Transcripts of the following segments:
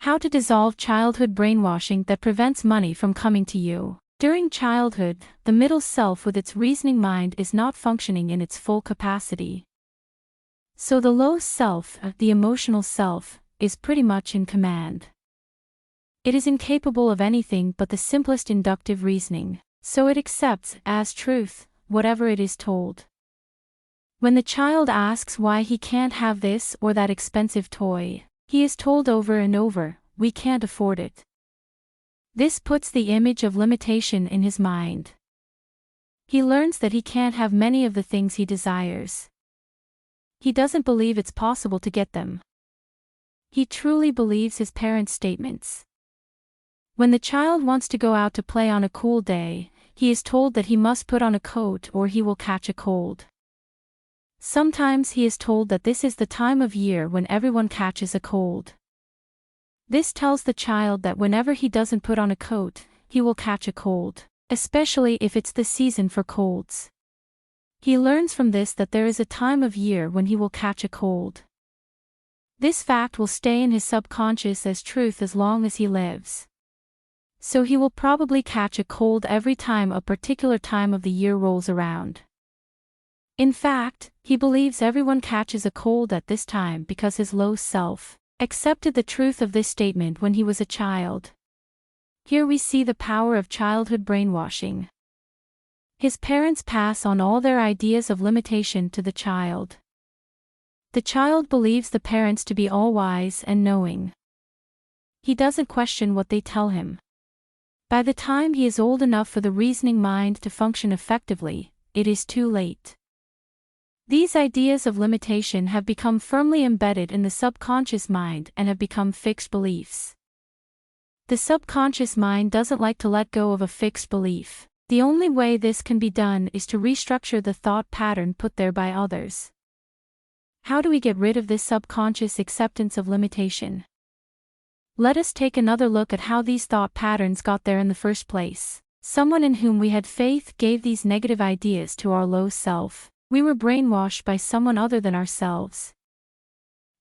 How to dissolve childhood brainwashing that prevents money from coming to you. During childhood, the middle self with its reasoning mind is not functioning in its full capacity. So the low self, the emotional self, is pretty much in command. It is incapable of anything but the simplest inductive reasoning, so it accepts, as truth, whatever it is told. When the child asks why he can't have this or that expensive toy, he is told over and over, "We can't afford it." This puts the image of limitation in his mind. He learns that he can't have many of the things he desires. He doesn't believe it's possible to get them. He truly believes his parents' statements. When the child wants to go out to play on a cool day, he is told that he must put on a coat or he will catch a cold. Sometimes he is told that this is the time of year when everyone catches a cold. This tells the child that whenever he doesn't put on a coat, he will catch a cold, especially if it's the season for colds. He learns from this that there is a time of year when he will catch a cold. This fact will stay in his subconscious as truth as long as he lives. So he will probably catch a cold every time a particular time of the year rolls around. In fact, he believes everyone catches a cold at this time because his low self accepted the truth of this statement when he was a child. Here we see the power of childhood brainwashing. His parents pass on all their ideas of limitation to the child. The child believes the parents to be all-wise and knowing. He doesn't question what they tell him. By the time he is old enough for the reasoning mind to function effectively, it is too late. These ideas of limitation have become firmly embedded in the subconscious mind and have become fixed beliefs. The subconscious mind doesn't like to let go of a fixed belief. The only way this can be done is to restructure the thought pattern put there by others. How do we get rid of this subconscious acceptance of limitation? Let us take another look at how these thought patterns got there in the first place. Someone in whom we had faith gave these negative ideas to our low self. We were brainwashed by someone other than ourselves.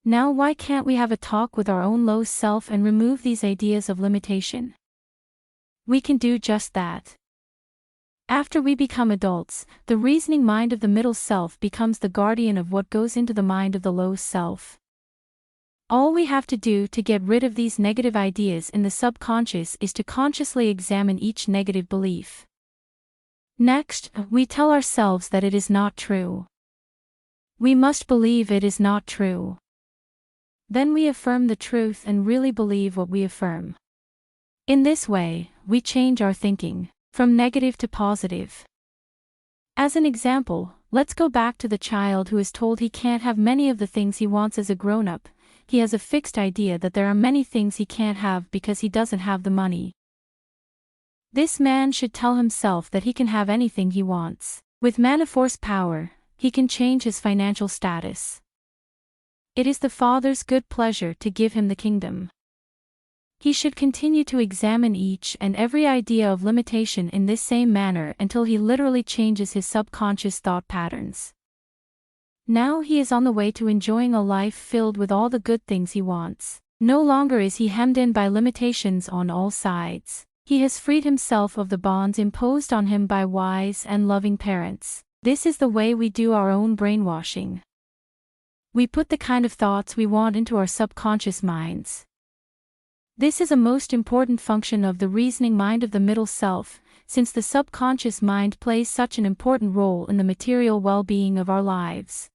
Now why can't we have a talk with our own low self and remove these ideas of limitation? We can do just that. After we become adults, the reasoning mind of the middle self becomes the guardian of what goes into the mind of the low self. All we have to do to get rid of these negative ideas in the subconscious is to consciously examine each negative belief. Next, we tell ourselves that it is not true. We must believe it is not true. Then we affirm the truth and really believe what we affirm. In this way, we change our thinking from negative to positive. As an example, let's go back to the child who is told he can't have many of the things he wants as a grown-up. He has a fixed idea that there are many things he can't have because he doesn't have the money. This man should tell himself that he can have anything he wants. With Manafor's power, he can change his financial status. It is the Father's good pleasure to give him the kingdom. He should continue to examine each and every idea of limitation in this same manner until he literally changes his subconscious thought patterns. Now he is on the way to enjoying a life filled with all the good things he wants. No longer is he hemmed in by limitations on all sides. He has freed himself of the bonds imposed on him by wise and loving parents. This is the way we do our own brainwashing. We put the kind of thoughts we want into our subconscious minds. This is a most important function of the reasoning mind of the middle self, since the subconscious mind plays such an important role in the material well-being of our lives.